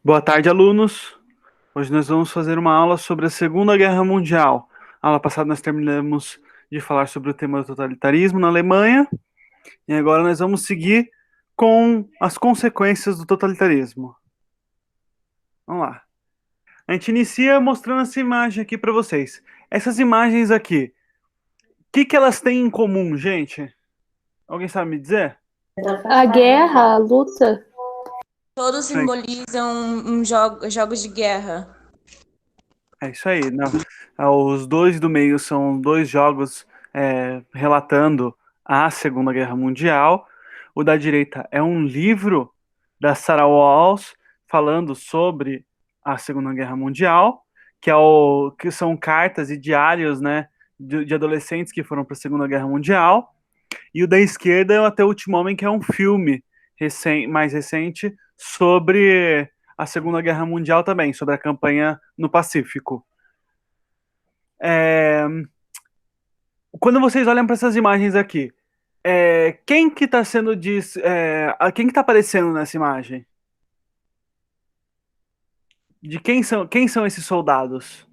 Boa tarde, alunos. Hoje nós vamos fazer uma aula sobre a Segunda Guerra Mundial. Na aula passada nós terminamos de falar sobre o tema do totalitarismo na Alemanha e agora nós vamos seguir com as consequências do totalitarismo. Vamos lá. A gente inicia mostrando essa imagem aqui para vocês. Essas imagens aqui, o que elas têm em comum, gente? Alguém sabe me dizer? A guerra, a luta. Todos simbolizam jogos de guerra. É isso aí. Os dois do meio são dois jogos relatando a Segunda Guerra Mundial. O da direita é um livro da Sarah Walsh falando sobre a Segunda Guerra Mundial, que são cartas e diários, né, de adolescentes que foram para a Segunda Guerra Mundial. E o da esquerda é o Até o Último Homem, que é um filme mais recente sobre a Segunda Guerra Mundial também, sobre a campanha no Pacífico. Quando vocês olham para essas imagens aqui, quem que está sendo quem que está aparecendo nessa imagem? De quem são esses soldados?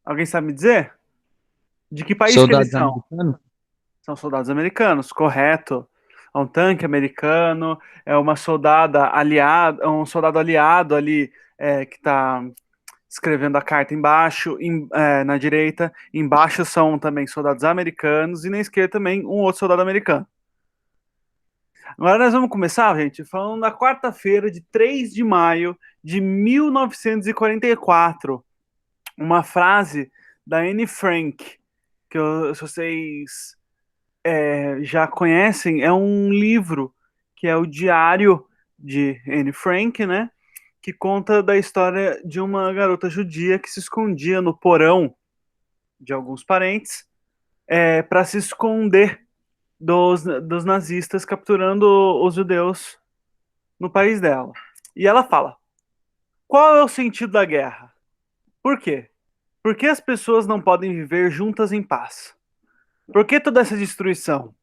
Alguém sabe me dizer? De que país que eles Soldados são? americanos? São soldados americanos, correto. É um tanque americano, é uma soldada aliada, um soldado aliado ali que está escrevendo a carta embaixo, na direita. Embaixo são também soldados americanos e na esquerda também um outro soldado americano. Agora nós vamos começar, gente, falando da quarta-feira de 3 de maio de 1944. Uma frase da Anne Frank, que se vocês já conhecem, é um livro que é o Diário de Anne Frank, né? Que conta da história de uma garota judia que se escondia no porão de alguns parentes para se esconder dos nazistas capturando os judeus no país dela. E ela fala: qual é o sentido da guerra? Por quê? Por que as pessoas não podem viver juntas em paz? Por que toda essa destruição?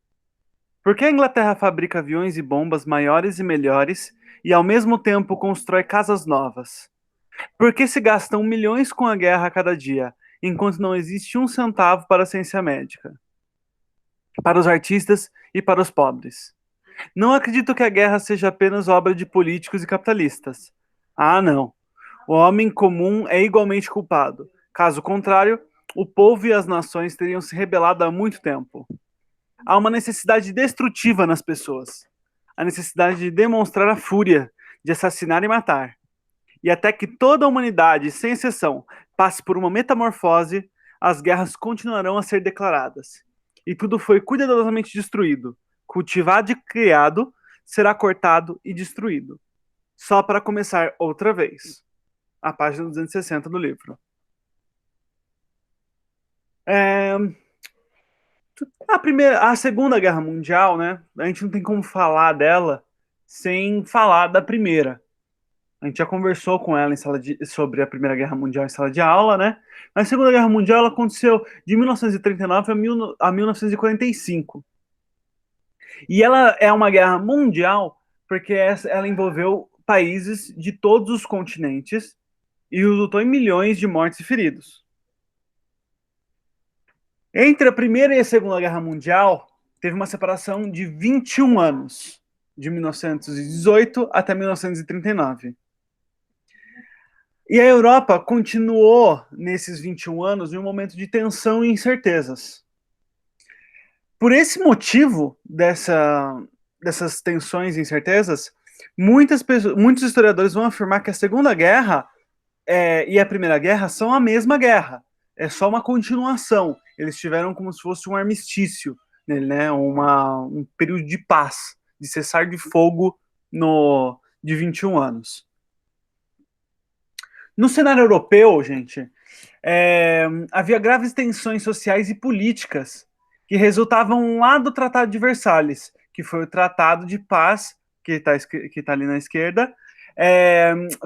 Por que a Inglaterra fabrica aviões e bombas maiores e melhores e ao mesmo tempo constrói casas novas? Por que se gastam milhões com a guerra a cada dia, enquanto não existe um centavo para a ciência médica, para os artistas e para os pobres? Não acredito que a guerra seja apenas obra de políticos e capitalistas. Ah, não. O homem comum é igualmente culpado. Caso contrário, o povo e as nações teriam se rebelado há muito tempo. Há uma necessidade destrutiva nas pessoas. A necessidade de demonstrar a fúria, de assassinar e matar. E até que toda a humanidade, sem exceção, passe por uma metamorfose, as guerras continuarão a ser declaradas. E tudo foi cuidadosamente destruído, cultivado e criado, será cortado e destruído. Só para começar outra vez. A página 260 do livro. A Segunda Guerra Mundial, né? A gente não tem como falar dela sem falar da primeira. A gente já conversou com ela sobre a Primeira Guerra Mundial em sala de aula, né? A Segunda Guerra Mundial ela aconteceu de 1939 a 1945. E ela é uma guerra mundial porque ela envolveu países de todos os continentes e resultou em milhões de mortes e feridos. Entre a Primeira e a Segunda Guerra Mundial, teve uma separação de 21 anos, de 1918 até 1939. E a Europa continuou, nesses 21 anos, em um momento de tensão e incertezas. Por esse motivo dessas tensões e incertezas, muitos historiadores vão afirmar que a Segunda Guerra e a Primeira Guerra são a mesma guerra. É só uma continuação. Eles tiveram como se fosse um armistício, né? Um período de paz, de cessar de fogo de 21 anos. No cenário europeu, gente, havia graves tensões sociais e políticas que resultavam lá do Tratado de Versalhes, que foi o Tratado de Paz, que está ali na esquerda,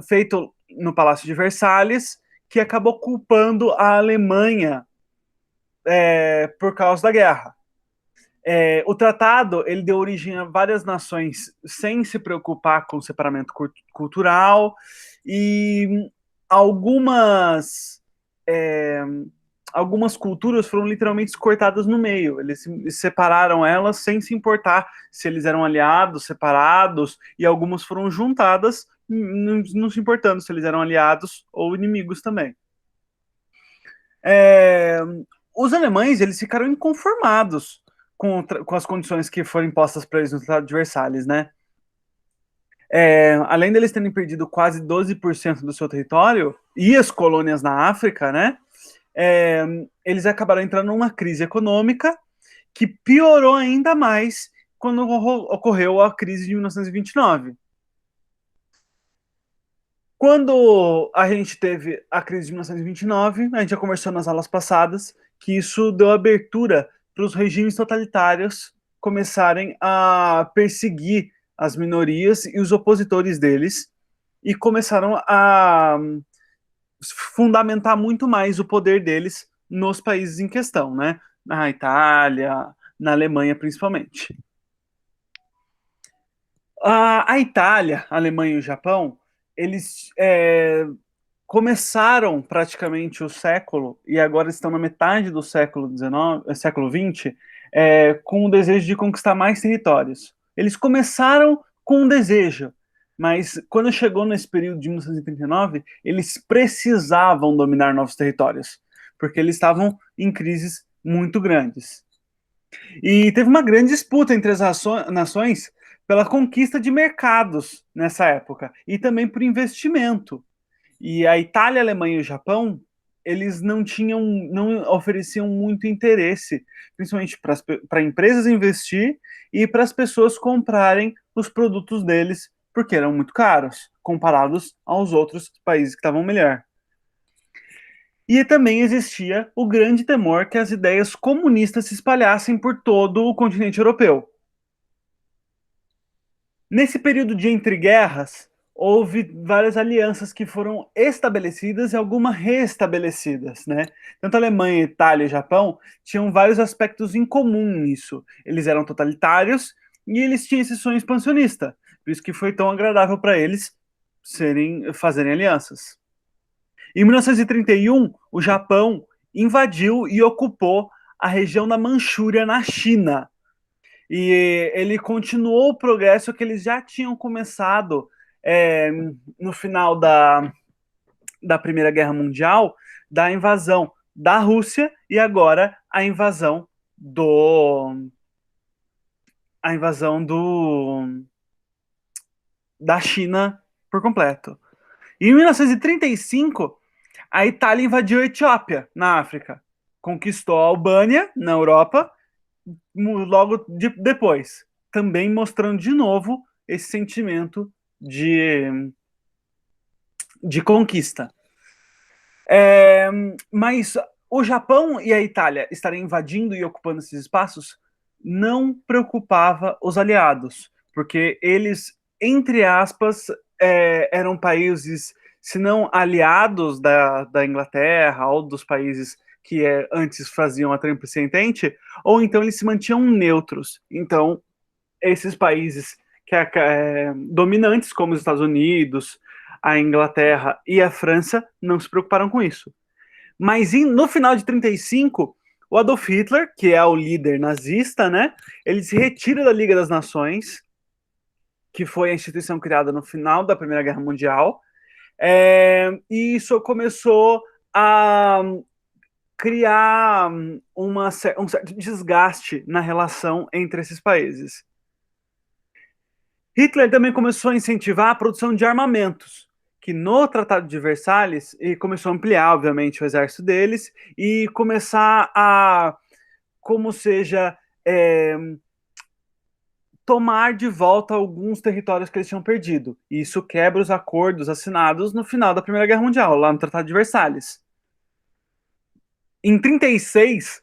feito no Palácio de Versalhes, que acabou culpando a Alemanha por causa da guerra. O tratado ele deu origem a várias nações sem se preocupar com o separamento cultural, e algumas algumas culturas foram literalmente cortadas no meio. Eles separaram elas sem se importar se eles eram aliados, separados, e algumas foram juntadas, não se importando se eles eram aliados ou inimigos também. Os alemães eles ficaram inconformados com as condições que foram impostas para eles no Tratado de Versalhes, né? Além deles terem perdido quase 12% do seu território e as colônias na África, né? Eles acabaram entrando numa crise econômica que piorou ainda mais quando ocorreu a crise de 1929. Quando a gente teve a crise de 1929, a gente já conversou nas aulas passadas que isso deu abertura para os regimes totalitários começarem a perseguir as minorias e os opositores deles, e começaram a fundamentar muito mais o poder deles nos países em questão, né? Na Itália, na Alemanha principalmente. A Itália, a Alemanha e o Japão, eles começaram praticamente o século, e agora estão na metade do século XX, com o desejo de conquistar mais territórios. Eles começaram com um desejo, mas quando chegou nesse período de 1939, eles precisavam dominar novos territórios, porque eles estavam em crises muito grandes. E teve uma grande disputa entre as nações pela conquista de mercados nessa época, e também por investimento. E a Itália, a Alemanha e o Japão, eles não ofereciam muito interesse, principalmente para empresas investir e para as pessoas comprarem os produtos deles, porque eram muito caros, comparados aos outros países que estavam melhor. E também existia o grande temor que as ideias comunistas se espalhassem por todo o continente europeu. Nesse período de entreguerras, houve várias alianças que foram estabelecidas e algumas restabelecidas, né? Tanto a Alemanha, Itália e Japão tinham vários aspectos em comum nisso. Eles eram totalitários e eles tinham esse sonho expansionista. Por isso que foi tão agradável para eles fazerem alianças. Em 1931, o Japão invadiu e ocupou a região da Manchúria, na China. E ele continuou o progresso que eles já tinham começado no final da Primeira Guerra Mundial, da invasão da Rússia, e agora a invasão da China por completo. Em 1935, a Itália invadiu a Etiópia, na África. Conquistou a Albânia, na Europa, logo depois. Também mostrando de novo esse sentimento de conquista. Mas o Japão e a Itália estarem invadindo e ocupando esses espaços não preocupava os aliados, porque eles, entre aspas, eram países, se não aliados da Inglaterra ou dos países que antes faziam a Tríplice Entente, ou então eles se mantinham neutros. Então, esses países dominantes, como os Estados Unidos, a Inglaterra e a França, não se preocuparam com isso. Mas no final de 1935, o Adolf Hitler, que é o líder nazista, né, ele se retira da Liga das Nações, que foi a instituição criada no final da Primeira Guerra Mundial, e isso começou a criar um certo desgaste na relação entre esses países. Hitler também começou a incentivar a produção de armamentos, que no Tratado de Versalhes, e começou a ampliar, obviamente, o exército deles, e começar a, tomar de volta alguns territórios que eles tinham perdido. E isso quebra os acordos assinados no final da Primeira Guerra Mundial, lá no Tratado de Versalhes. Em 1936,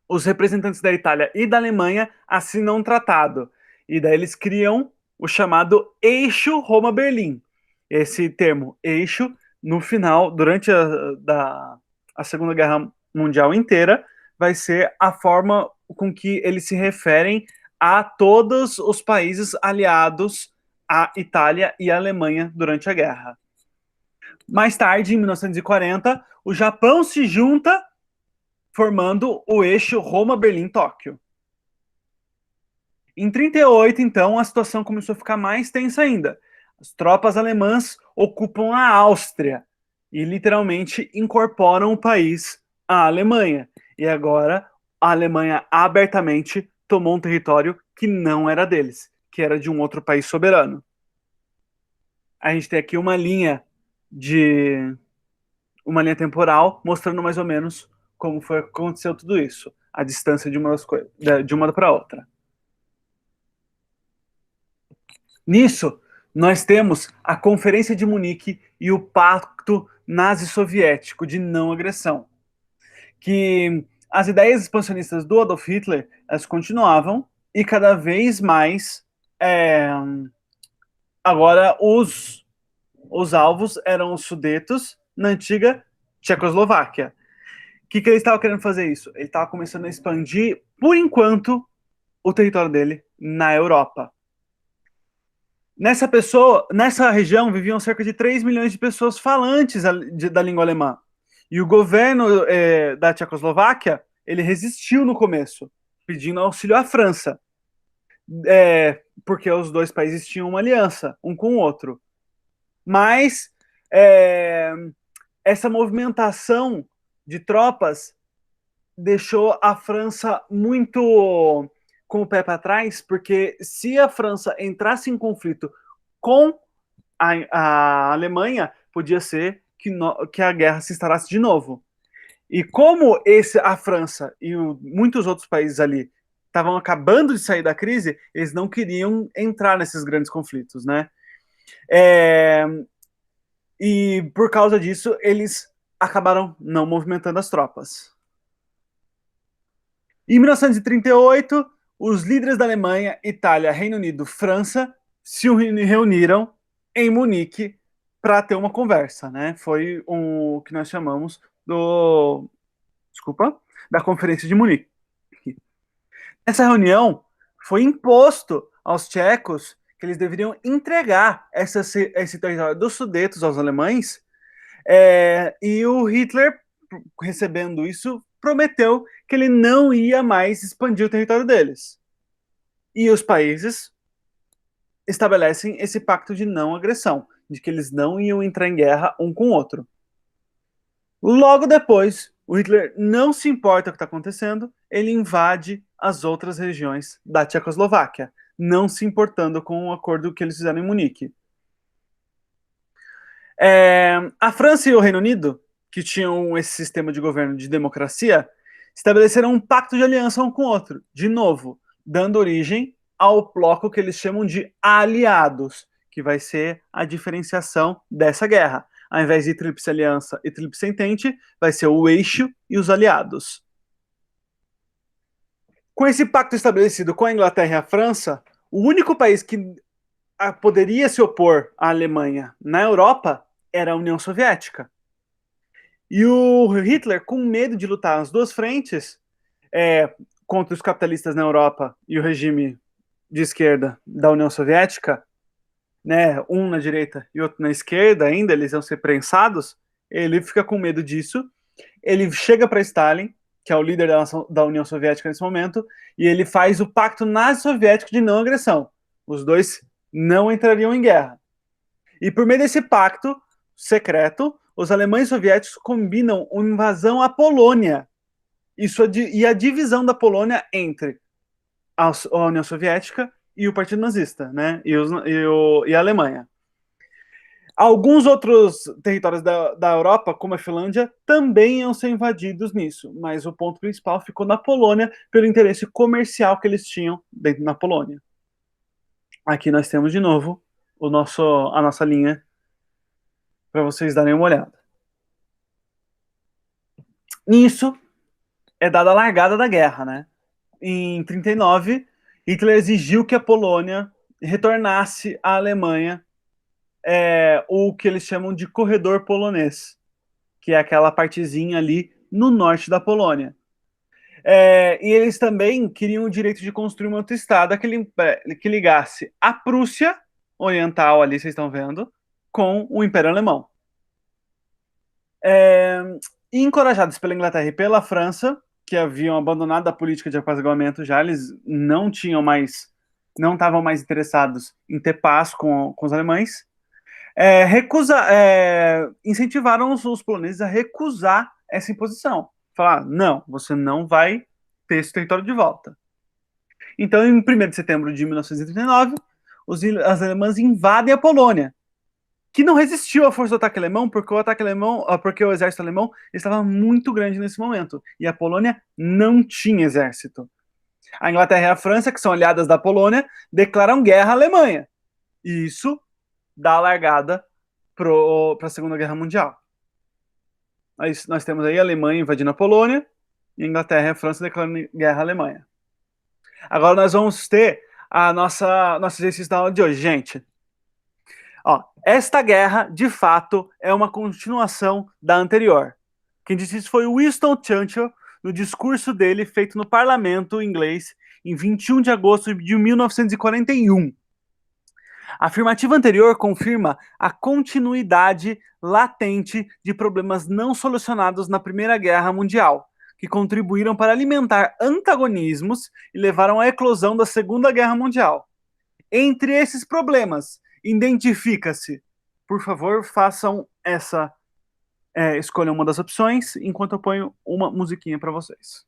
os representantes da Itália e da Alemanha assinam um tratado. E daí eles criam o chamado Eixo Roma-Berlim. Esse termo, eixo, no final, durante a Segunda Guerra Mundial inteira, vai ser a forma com que eles se referem a todos os países aliados à Itália e à Alemanha durante a guerra. Mais tarde, em 1940, o Japão se junta, formando o eixo Roma-Berlim-Tóquio. Em 1938, então, a situação começou a ficar mais tensa ainda. As tropas alemãs ocupam a Áustria e literalmente incorporam o país à Alemanha. E agora a Alemanha abertamente tomou um território que não era deles, que era de um outro país soberano. A gente tem aqui uma linha temporal mostrando mais ou menos como foi aconteceu tudo isso, a distância de uma das coisas, de uma para outra. Nisso, nós temos a Conferência de Munique e o Pacto Nazi-Soviético de não agressão, que as ideias expansionistas do Adolf Hitler elas continuavam e cada vez mais agora os alvos eram os Sudetos na antiga Tchecoslováquia. O que ele estava querendo fazer isso? Ele estava começando a expandir, por enquanto, o território dele na Europa. Nessa região viviam cerca de 3 milhões de pessoas falantes da língua alemã. E o governo da Tchecoslováquia, ele resistiu no começo, pedindo auxílio à França. Porque os dois países tinham uma aliança, um com o outro. Mas essa movimentação de tropas deixou a França muito com o pé para trás, porque se a França entrasse em conflito com a Alemanha, podia ser que a guerra se instalasse de novo. E como a França e muitos outros países ali estavam acabando de sair da crise, eles não queriam entrar nesses grandes conflitos, né? E por causa disso, eles acabaram não movimentando as tropas. Em 1938, os líderes da Alemanha, Itália, Reino Unido, França se reuniram em Munique para ter uma conversa, né? Foi o que nós chamamos da Conferência de Munique. Nessa reunião, foi imposto aos tchecos que eles deveriam entregar esse território dos Sudetos aos alemães, e o Hitler, recebendo isso, prometeu que ele não ia mais expandir o território deles. E os países estabelecem esse pacto de não agressão, de que eles não iam entrar em guerra um com o outro. Logo depois, o Hitler não se importa com o que está acontecendo, ele invade as outras regiões da Tchecoslováquia, não se importando com o acordo que eles fizeram em Munique. A França e o Reino Unido, que tinham esse sistema de governo de democracia, estabeleceram um pacto de aliança um com o outro, de novo, dando origem ao bloco que eles chamam de aliados, que vai ser a diferenciação dessa guerra. Ao invés de tríplice aliança e tríplice entente, vai ser o eixo e os aliados. Com esse pacto estabelecido com a Inglaterra e a França, o único país que poderia se opor à Alemanha na Europa era a União Soviética. E o Hitler, com medo de lutar nas duas frentes, contra os capitalistas na Europa e o regime de esquerda da União Soviética, né, um na direita e outro na esquerda ainda, eles iam ser prensados, ele fica com medo disso, ele chega para Stalin, que é o líder da União Soviética nesse momento, e ele faz o pacto nazi-soviético de não agressão. Os dois não entrariam em guerra. E por meio desse pacto secreto, os alemães soviéticos combinam uma invasão à Polônia e a divisão da Polônia entre a União Soviética e o Partido Nazista, né? E a Alemanha. Alguns outros territórios da Europa, como a Finlândia, também iam ser invadidos nisso, mas o ponto principal ficou na Polônia pelo interesse comercial que eles tinham dentro da Polônia. Aqui nós temos de novo a nossa linha para vocês darem uma olhada. Nisso é dada a largada da guerra, né? Em 1939, Hitler exigiu que a Polônia retornasse à Alemanha o que eles chamam de corredor polonês, que é aquela partezinha ali no norte da Polônia. E eles também queriam o direito de construir uma autoestrada que ligasse a Prússia Oriental, ali vocês estão vendo, com o Império Alemão. E encorajados pela Inglaterra e pela França, que haviam abandonado a política de apaziguamento já, eles não estavam mais interessados em ter paz com os alemães, incentivaram os poloneses a recusar essa imposição. Falar, não, você não vai ter esse território de volta. Então, em 1º de setembro de 1939, os alemães invadem a Polônia, que não resistiu à força do ataque alemão, porque o exército alemão estava muito grande nesse momento, e a Polônia não tinha exército. A Inglaterra e a França, que são aliadas da Polônia, declaram guerra à Alemanha. E isso dá a largada para a Segunda Guerra Mundial. Nós temos aí a Alemanha invadindo a Polônia, e a Inglaterra e a França declarando guerra à Alemanha. Agora nós vamos ter nosso exercício da aula de hoje, gente. Esta guerra, de fato, é uma continuação da anterior. Quem disse isso foi Winston Churchill, no discurso dele feito no parlamento inglês em 21 de agosto de 1941. A afirmativa anterior confirma a continuidade latente de problemas não solucionados na Primeira Guerra Mundial, que contribuíram para alimentar antagonismos e levaram à eclosão da Segunda Guerra Mundial. Entre esses problemas, identifica-se. Por favor, façam escolham uma das opções, enquanto eu ponho uma musiquinha para vocês.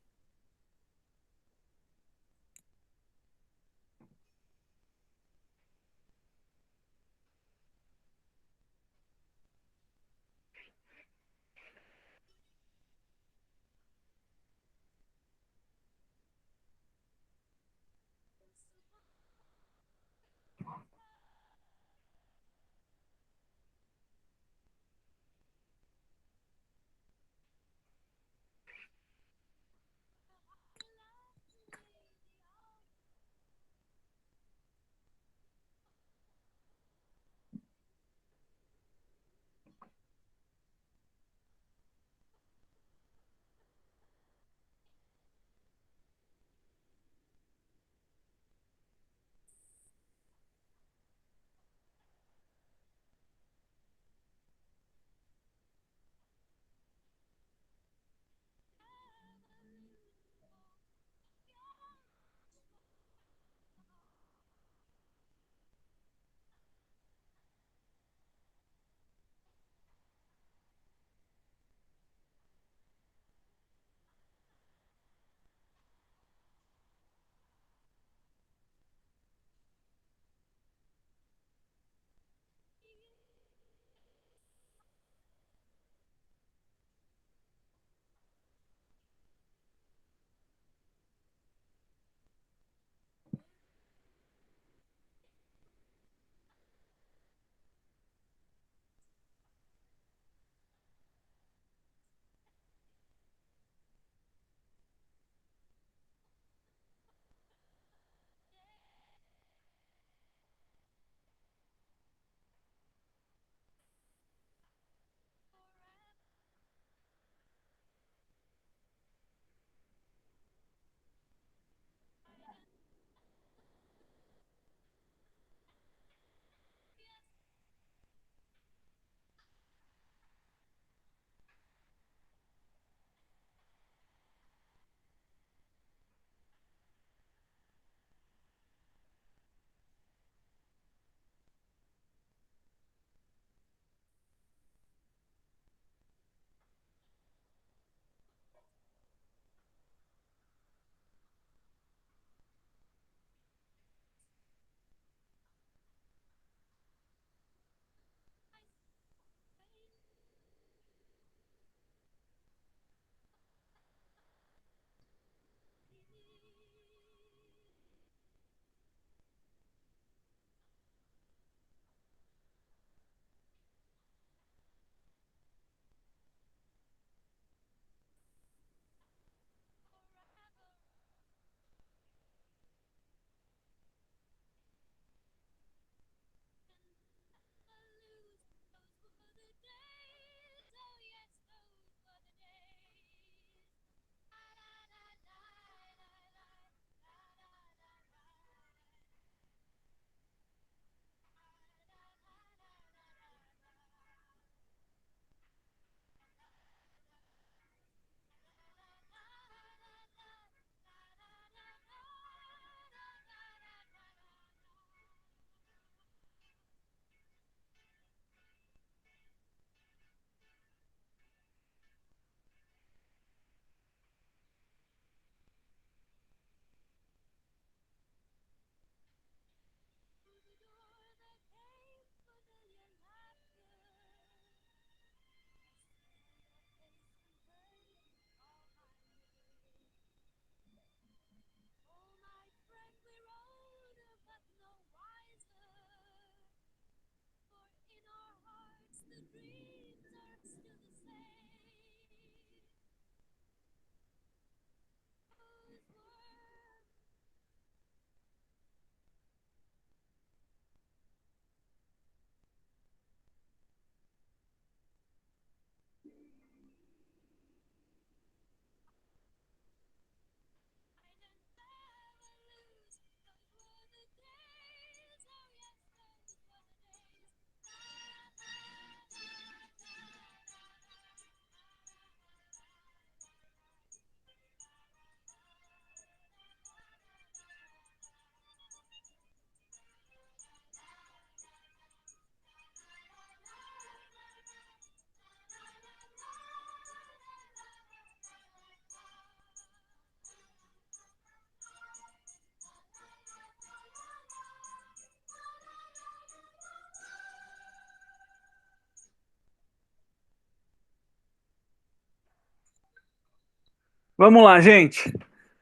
Vamos lá, gente.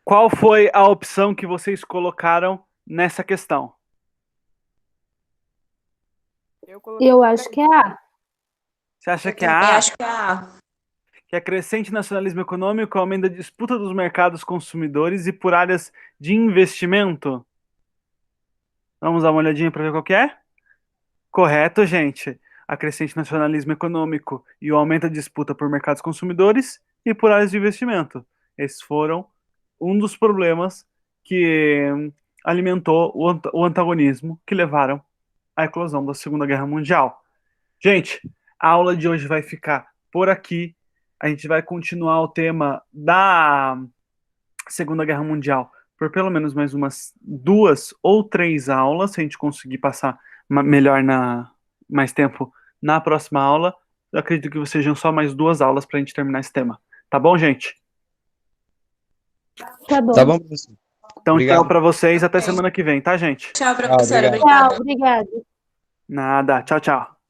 Qual foi a opção que vocês colocaram nessa questão? Eu acho que é A. Você acha Eu que é também A? acho que é A. Que é crescente nacionalismo econômico aumenta a disputa dos mercados consumidores e por áreas de investimento? Vamos dar uma olhadinha para ver qual que é? Correto, gente. A crescente nacionalismo econômico e o aumento da disputa por mercados consumidores e por áreas de investimento. Esses foram um dos problemas que alimentou o antagonismo que levaram à eclosão da Segunda Guerra Mundial. Gente, a aula de hoje vai ficar por aqui. A gente vai continuar o tema da Segunda Guerra Mundial por pelo menos mais umas 2 ou 3 aulas, se a gente conseguir passar melhor mais tempo na próxima aula. Eu acredito que sejam só mais 2 aulas para a gente terminar esse tema. Tá bom, gente? Tá bom. Tá bom, professor. Então, tchau Obrigado. para vocês. Até semana que vem, tá, gente? Tchau, professora. Obrigado. Obrigada. Tchau, obrigada. Nada. Tchau, tchau.